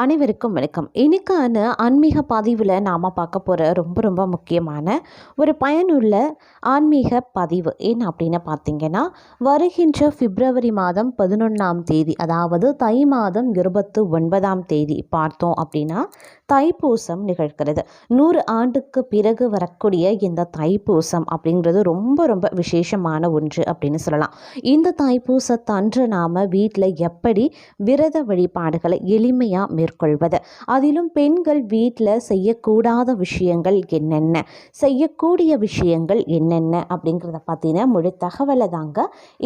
அனைவருக்கும் வணக்கம். இன்னைக்கான ஆன்மீக பதிவில் நாம் பார்க்க போகிற ரொம்ப முக்கியமான ஒரு பயனுள்ள ஆன்மீக பதிவு என்ன அப்படின்னு பார்த்தீங்கன்னா, வருகின்ற பிப்ரவரி மாதம் 11ஆம் தேதி, அதாவது தை மாதம் 29ஆம் தேதி பார்த்தோம் அப்படின்னா தைப்பூசம் நிகழ்கிறது. 100 ஆண்டுக்கு பிறகு வரக்கூடிய இந்த தைப்பூசம் அப்படிங்கிறது ரொம்ப விசேஷமான ஒன்று அப்படின்னு சொல்லலாம். இந்த தைப்பூசத்தன்று நாம் வீட்டில் எப்படி விரத வழிபாடுகளை எளிமையாக மேற்கொள்வது, அதிலும் பெண்கள் வீட்டில் செய்யக்கூடாத விஷயங்கள் என்னென்ன, செய்யக்கூடிய விஷயங்கள் என்னென்ன அப்படிங்கிறத பற்றின முழு தகவலை தாங்க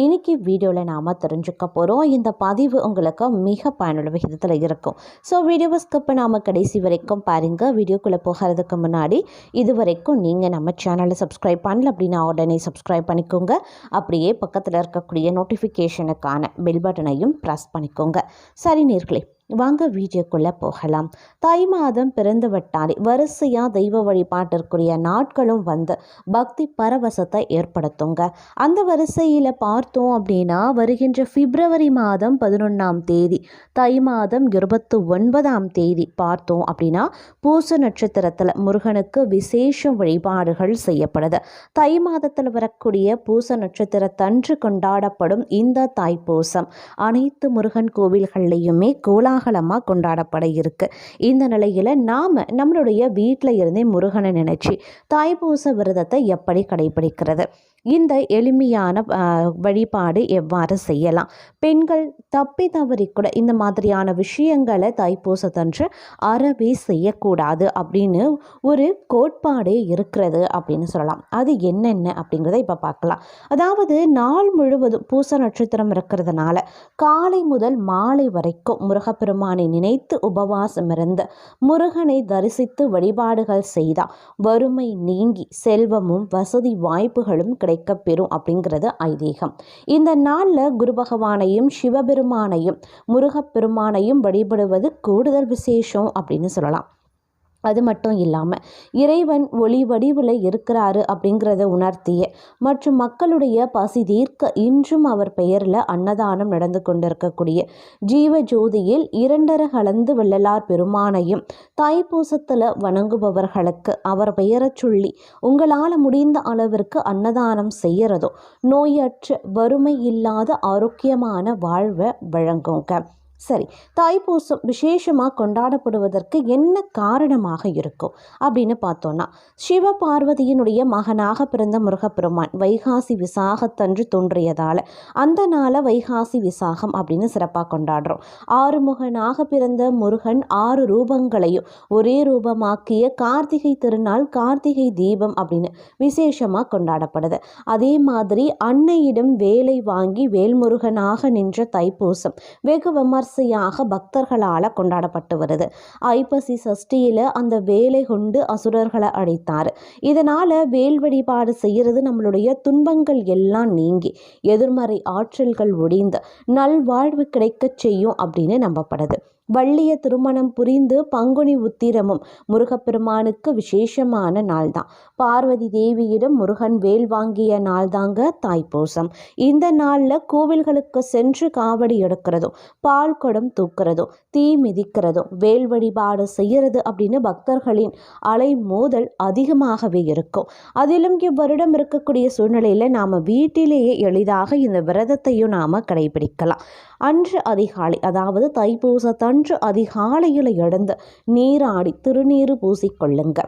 இன்னைக்கு வீடியோவில் நாம் தெரிஞ்சுக்க போகிறோம். இந்த பதிவு உங்களுக்கு மிக பயனுள்ள விதத்தில் இருக்கும். ஸோ வீடியோவை ஸ்கிப் பண்ணாமல் கடைசி வரைக்கும் பாருங்கள். வீடியோக்குள்ளே போகிறதுக்கு முன்னாடி இது வரைக்கும் நீங்கள் நம்ம சேனலை சப்ஸ்கிரைப் பண்ணல அப்படின்னா உடனே சப்ஸ்கிரைப் பண்ணிக்கோங்க. அப்படியே பக்கத்தில் இருக்கக்கூடிய நோட்டிஃபிகேஷனுக்கான பெல் பட்டனையும் ப்ரெஸ் பண்ணிக்கோங்க. சரி நேர்களே, வாங்க வீடியோக்குள்ளே போகலாம். தை மாதம் பிறந்து விட்டாலே வரிசையாக தெய்வ வழிபாட்டிற்குரிய நாட்களும் வந்து பக்தி பரவசத்தை ஏற்படுத்துங்க. அந்த வரிசையில் பார்த்தோம் அப்படின்னா வருகின்ற பிப்ரவரி மாதம் 11ஆம் தேதி, தை மாதம் 29ஆம் தேதி பார்த்தோம் அப்படின்னா பூச நட்சத்திரத்தில் முருகனுக்கு விசேஷ வழிபாடுகள் செய்யப்படுது. தை மாதத்தில் வரக்கூடிய பூச நட்சத்திரத்தன்று கொண்டாடப்படும் இந்த தைப்பூசம் அனைத்து முருகன் கோவில்கள்லையுமே கோலாகலமாக கொண்டாடப்பட இருக்கு. இந்த நிலையில் நாம் நம்மளுடைய வீட்டில் இருந்தே முருகனை நினைச்சு தைப்பூச விரதத்தை எப்படி கடைபிடிக்கிறது, இந்த எளிமையான வழிபாடு எவ்வாறு செய்யலாம், பெண்கள் தப்பி தவறி கூட இந்த மாதிரியான விஷயங்களை தைப்பூசத்தன்று அறவே செய்யக்கூடாது அப்படின்னு ஒரு கோட்பாடே இருக்கிறது அப்படின்னு சொல்லலாம். அது என்னென்ன அப்படிங்கிறத இப்போ பார்க்கலாம். அதாவது நாள் முழுவதும் பூச நட்சத்திரம் இருக்கிறதுனால காலை முதல் மாலை வரைக்கும் முருகப்பெருமானை நினைத்து உபவாசம் இருந்து முருகனை தரிசித்து வழிபாடுகள் செய்தால் வறுமை நீங்கி செல்வமும் வசதி வாய்ப்புகளும் கிடைக்கப்பெறும் அப்படிங்கிறது ஐதீகம். இந்த நாளில் குரு பகவானையும் சிவபெருமானையும் முருகப்பெருமானையும் வழிபடுவது கூடுதல் விசேஷம் அப்படின்னு சொல்லலாம். அது மட்டும் இல்லாமல் இறைவன் ஒளி வடிவில் இருக்கிறாரு அப்படிங்கிறத உணர்த்திய மற்றும் மக்களுடைய பசி தீர்க்க இன்றும் அவர் பெயரில் அன்னதானம் நடந்து கொண்டிருக்கக்கூடிய ஜீவ ஜோதியில் 2 கலந்து வள்ளலார் பெருமானையும் தைப்பூசத்தில் வணங்குபவர்களுக்கு அவர் பெயரை சொல்லி உங்களால் முடிந்த அளவிற்கு அன்னதானம் செய்யறதோ நோயற்ற வறுமை இல்லாத ஆரோக்கியமான வாழ்வை வழங்குங்க. சரி, தைப்பூசம் விசேஷமாக கொண்டாடப்படுவதற்கு என்ன காரணமாக இருக்கும் அப்படின்னு பார்த்தோன்னா, சிவபார்வதியினுடைய மகனாக பிறந்த முருகப்பெருமான் வைகாசி விசாகத்தன்று தோன்றியதால் அந்த நாளை வைகாசி விசாகம் அப்படின்னு சிறப்பாக கொண்டாடுறோம். ஆறுமுகனாக பிறந்த முருகன் 6 ரூபங்களையும் ஒரே ரூபமாக்கிய கார்த்திகை திருநாள் கார்த்திகை தீபம் அப்படின்னு விசேஷமாக கொண்டாடப்படுது. அதே மாதிரி அன்னையிடம் வேலை வாங்கி வேல்முருகனாக நின்ற தைப்பூசம் வெகு விமர்சையாக பக்தர்களால் கொண்டாடப்பட்டு வருது. ஐப்பசி சஷ்டியில் அந்த வேலை கொண்டு அசுரர்களை அழித்தார். இதனால் வேல் வழிபாடு செய்கிறது நம்மளுடைய துன்பங்கள் எல்லாம் நீங்கி எதிர்மறை ஆற்றல்கள் ஒழிந்து நல்வாழ்வு கிடைக்க செய்யும் அப்படின்னு நம்பப்படுது. வள்ளிய திருமணம் புரிந்து பங்குனி உத்திரமும் முருகப்பெருமானுக்கு விசேஷமான நாள் தான். பார்வதி தேவியிடம் முருகன் வேல் வாங்கிய நாள் தாங்க தைப்பூசம். இந்த நாளில் கோவில்களுக்கு சென்று காவடி எடுக்கிறதும் பால் குடம் தூக்குறதும் தீ மிதிக்கிறதும் வேல் வழிபாடு செய்கிறது அப்படின்னு பக்தர்களின் அலை மோதல் அதிகமாகவே இருக்கும். அதிலும் இவ்வருடம் இருக்கக்கூடிய சூழ்நிலையில் நாம் வீட்டிலேயே எளிதாக இந்த விரதத்தையும் நாம் கடைபிடிக்கலாம். அன்று அதிகாலை, அதாவது தைப்பூசத்தன்று அதிகாலையில் எழுந்து நீராடி திருநீறு பூசிக்கொள்ளுங்க.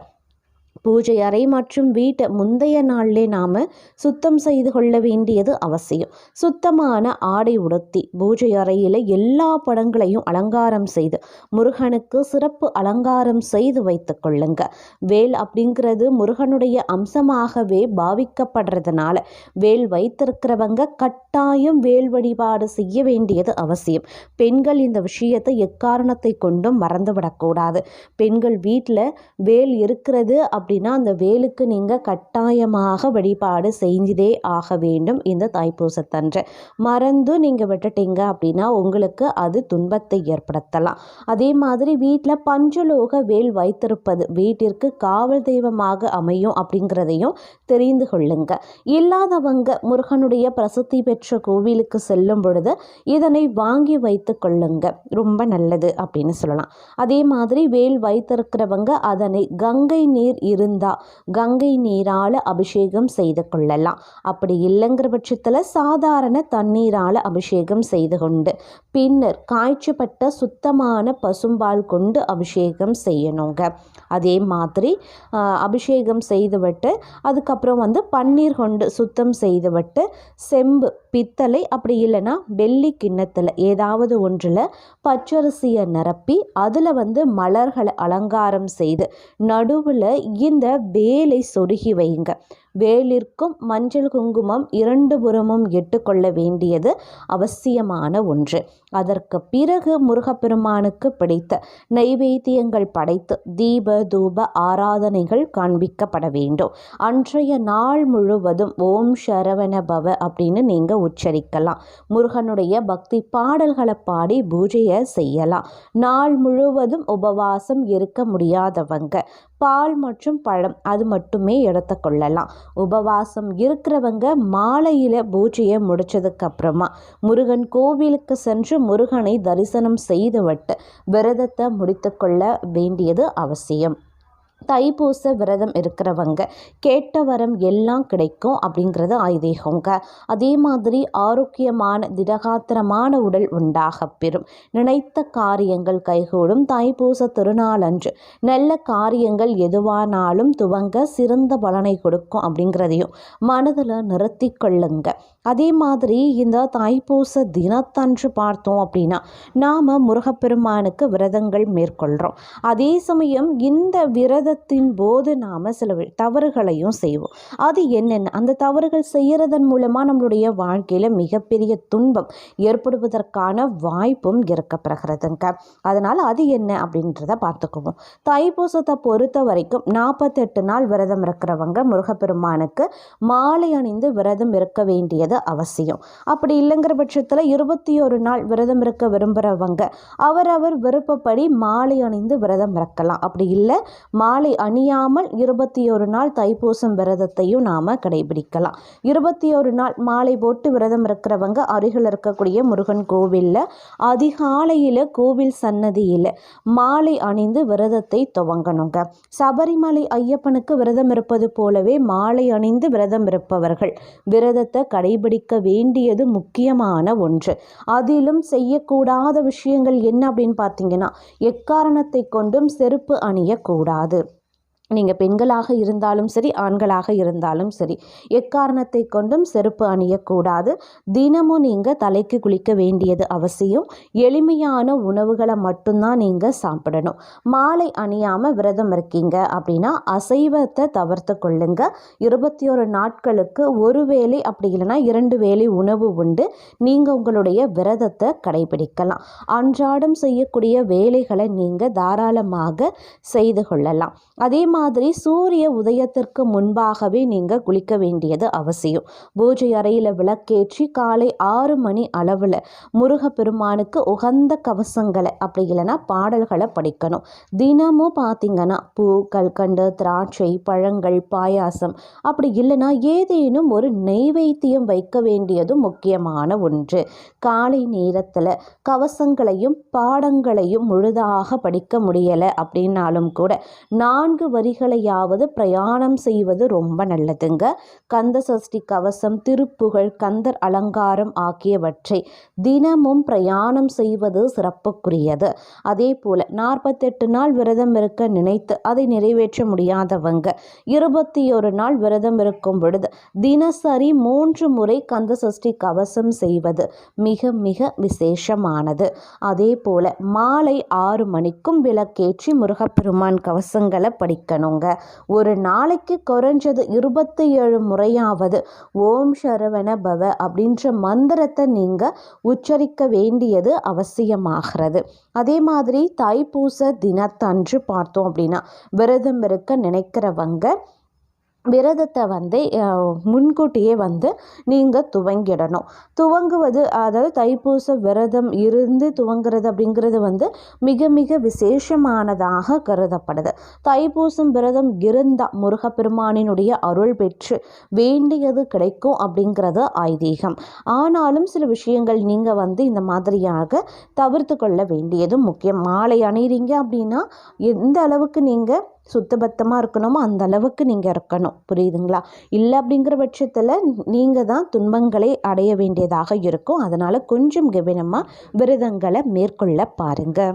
பூஜை அறை மற்றும் வீட்டை முந்தைய நாளிலே நாம் சுத்தம் செய்து கொள்ள வேண்டியது அவசியம். சுத்தமான ஆடை உடுத்தி பூஜை அறையில் எல்லா படங்களையும் அலங்காரம் செய்து முருகனுக்கு சிறப்பு அலங்காரம் செய்து வைத்து கொள்ளுங்க. வேல் அப்படிங்கிறது முருகனுடைய அம்சமாகவே பாவிக்கப்படுறதுனால வேல் வைத்திருக்கிறவங்க கட்டாயம் வேல் வழிபாடு செய்ய வேண்டியது அவசியம். பெண்கள் இந்த விஷயத்தை எக்காரணத்தை கொண்டும் மறந்துவிடக்கூடாது. பெண்கள் வீட்டில் வேல் இருக்கிறது அப்படி அப்படின்னா அந்த வேலுக்கு நீங்கள் கட்டாயமாக வழிபாடு செஞ்சதே ஆக வேண்டும் இந்த தைப்பூசத்தன்று. மறந்து நீங்கள் விட்டுட்டீங்க அப்படின்னா உங்களுக்கு அது துன்பத்தை ஏற்படுத்தலாம். அதே மாதிரி வீட்டில் பஞ்சலோக வேல் வைத்திருப்பது வீட்டிற்கு காவல் தெய்வமாக அமையும் அப்படிங்கிறதையும் தெரிந்து கொள்ளுங்க. இல்லாதவங்க முருகனுடைய பிரசித்தி பெற்ற கோவிலுக்கு செல்லும் பொழுது இதனை வாங்கி வைத்து கொள்ளுங்க, ரொம்ப நல்லது அப்படின்னு சொல்லலாம். அதே மாதிரி வேல் வைத்திருக்கிறவங்க அதனை கங்கை நீர் இருந்தால் கங்கை நீரால் அபிஷேகம் செய்து கொள்ளலாம். அப்படி இல்லைங்கிற பட்சத்தில் சாதாரண தண்ணீரால் அபிஷேகம் செய்து கொண்டு பின்னர் காய்ச்சப்பட்ட சுத்தமான பசும்பால் கொண்டு அபிஷேகம் செய்யணுங்க. அதே மாதிரி அபிஷேகம் செய்துவிட்டு அதுக்கப்புறம் பன்னீர் கொண்டு சுத்தம் செய்துவிட்டு செம்பு, பித்தளை அப்படி இல்லைன்னா வெள்ளி கிண்ணத்தில் ஏதாவது ஒன்றில் பச்சரிசியை நிரப்பி அதில் மலர்களை அலங்காரம் செய்து நடுவில் இந்த வேலை சொருகி வைங்க. வேலிற்கும் மஞ்சள் குங்குமம் 2 புறமும் இட்டுக்கொள்ள வேண்டியது அவசியமான ஒன்று. அதற்கு பிறகு முருகப்பெருமானுக்கு பிடித்த நைவேத்தியங்கள் படைத்து தீப தூப ஆராதனைகள் காண்பிக்கப்பட வேண்டும். அன்றைய நாள் முழுவதும் ஓம் சரவண பவ அப்படின்னு நீங்கள் உச்சரிக்கலாம். முருகனுடைய பக்தி பாடல்களை பாடி பூஜையை செய்யலாம். நாள் முழுவதும் உபவாசம் இருக்க முடியாதவங்க பால் மற்றும் பழம் அது மட்டுமே எடுத்துக்கொள்ளலாம். உபவாசம் இருக்கிறவங்க மாலையில் பூஜையை முடிச்சதுக்கு அப்புறமா முருகன் கோவிலுக்கு சென்று முருகனை தரிசனம் செய்துவிட்டு விரதத்தை முடித்து கொள்ள வேண்டியது அவசியம். தைப்பூச விரதம் இருக்கிறவங்க கேட்ட வரம் எல்லாம் கிடைக்கும் அப்படிங்கிறது ஐதீகங்க. அதே மாதிரி ஆரோக்கியமான திடகாத்திரமான உடல் உண்டாக பெறும். நினைத்த காரியங்கள் கைகூடும். தைப்பூச திருநாளன்று நல்ல காரியங்கள் எதுவானாலும் துவங்க சிறந்த பலனை கொடுக்கும் அப்படிங்கிறதையும் மனதில் நிறுத்தி கொள்ளுங்க. அதே மாதிரி இந்த தைப்பூச தினத்தன்று பார்த்தோம் அப்படின்னா நாம் முருகப்பெருமானுக்கு விரதங்கள் மேற்கொள்கிறோம். அதே சமயம் இந்த விரதத்தின் போது நாம் சில தவறுகளையும் செய்வோம். அது என்னென்ன, அந்த தவறுகள் செய்கிறதன் மூலமாக நம்மளுடைய வாழ்க்கையில் மிகப்பெரிய துன்பம் ஏற்படுவதற்கான வாய்ப்பும் இருக்கப்படுகிறதுங்க. அதனால் அது என்ன அப்படின்றத பார்த்துக்குவோம். தைப்பூசத்தை பொறுத்த வரைக்கும் 48 நாள் விரதம் இருக்கிறவங்க முருகப்பெருமானுக்கு மாலை அணிந்து விரதம் இருக்க வேண்டியது அவசியம். அப்படி இல்லைங்கிற பட்சத்தில் 21 நாள் விரதம் இருக்க விரும்புகிறவங்க அவரவர் விருப்பப்படி மாலை அணிந்து விரதம் இருக்கலாம். அப்படி இல்லை மாலை அணியாமல் 21 நாள் தைப்பூசம் விரதத்தையும் நாம் கடைபிடிக்கலாம். 21 நாள் மாலை போட்டு விரதம் இருக்கிறவங்க அருகில் இருக்கக்கூடிய முருகன் கோவிலில் அதிகாலையில் கோவில் சன்னதியில் மாலை அணிந்து விரதத்தை துவங்கணுங்க. சபரிமலை ஐயப்பனுக்கு விரதம் இருப்பது போலவே மாலை அணிந்து விரதம் இருப்பவர்கள் விரதத்தை கடைபிடிக்க வேண்டியது முக்கியமான ஒன்று. அதிலும் செய்யக்கூடாத விஷயங்கள் என்ன அப்படின்னு பார்த்தீங்கன்னா எக்காரணத்தை கொண்டும் செருப்பு அணியக்கூடாது. நீங்கள் பெண்களாக இருந்தாலும் சரி ஆண்களாக இருந்தாலும் சரி எக்காரணத்தை கொண்டும் செருப்பு அணியக்கூடாது. தினமும் நீங்கள் தலைக்கு குளிக்க வேண்டியது அவசியம். எளிமையான உணவுகளை மட்டும்தான் நீங்கள் சாப்பிடணும். மாலை அணியாமல் விரதம் இருக்கீங்க அப்படின்னா அசைவத்தை தவிர்த்து கொள்ளுங்க. 21 நாட்களுக்கு ஒரு வேளை அப்படி இல்லைன்னா 2 வேளை உணவு உண்டு நீங்கள் உங்களுடைய விரதத்தை கடைபிடிக்கலாம். அன்றாடம் செய்யக்கூடிய வேலைகளை நீங்கள் தாராளமாக செய்து கொள்ளலாம். அதே மாதிரி சூரிய உதயத்திற்கு முன்பாகவே நீங்கள் குளிக்க வேண்டியது அவசியம். பூஜை அறையில் விளக்கேற்றி காலை 6 மணி அளவில் முருகப்பெருமானுக்கு உகந்த கவசங்களை அப்படி இல்லைன்னா பாடல்களை படிக்கணும். தினமும் பார்த்திங்கன்னா பூ, கல்கண்டு, திராட்சை, பழங்கள், பாயாசம் அப்படி இல்லைன்னா ஏதேனும் ஒரு நெய்வேத்தியம் வைக்க வேண்டியதும் முக்கியமான ஒன்று. காலை நேரத்தில் கவசங்களையும் பாடங்களையும் முழுதாக படிக்க முடியலை அப்படின்னாலும் கூட 4 வரிகளையாவது பிரயாணம் செய்வது ரொம்ப நல்லதுங்க. கந்த சஷ்டி கவசம், திருப்புகழ், கந்தர் அலங்காரம் ஆகியவற்றை தினமும் பிரயாணம் செய்வது சிறப்புக்குரியது. அதே போல 48 நாள் விரதம் இருக்க நினைத்து அதை நிறைவேற்ற முடியாதவங்க 21 நாள் விரதம் இருக்கும் பொழுது தினசரி 3 முறை கந்த சஷ்டி கவசம் செய்வது மிக மிக விசேஷமானது. அதே போல மாலை 6 மணிக்கும் விளக்கேற்றி முருகப்பெருமான் கவசங்களை படிக்கணும். கடைபிடிக்கணுங்க. ஒரு நாளைக்கு குறைஞ்சது 27 முறையாவது ஓம் சரவண பவ அப்படின்ற மந்திரத்தை நீங்கள் உச்சரிக்க வேண்டியது அவசியமாகிறது. அதே மாதிரி தைப்பூச தினத்தன்று பார்த்தோம் அப்படின்னா விரதம் இருக்க நினைக்கிறவங்க விரதத்தை முன்கூட்டியே நீங்கள் துவங்கிடணும். துவங்குவது அதாவது தைப்பூச விரதம் இருந்து துவங்குறது அப்படிங்கிறது மிக மிக விசேஷமானதாக கருதப்படுது. தைப்பூசம் விரதம் இருந்தால் முருகப்பெருமானினுடைய அருள் பெற்று வேண்டியது கிடைக்கும் அப்படிங்கிறது ஐதீகம். ஆனாலும் சில விஷயங்கள் நீங்கள் இந்த மாதிரியாக தவிர்த்து கொள்ள வேண்டியது முக்கியம். மாலை அணிகிறீங்க அப்படின்னா எந்த அளவுக்கு நீங்கள் சுத்தபத்தமாக இருக்கணுமோ அந்த அளவுக்கு நீங்கள் இருக்கணும். புரியுதுங்களா? இல்லை அப்படிங்கிற பட்சத்தில் நீங்கள் தான் துன்பங்களை அடைய வேண்டியதாக இருக்கும். அதனால் கொஞ்சம் கவனமாக விரதங்களை மேற்கொள்ள பாருங்கள்.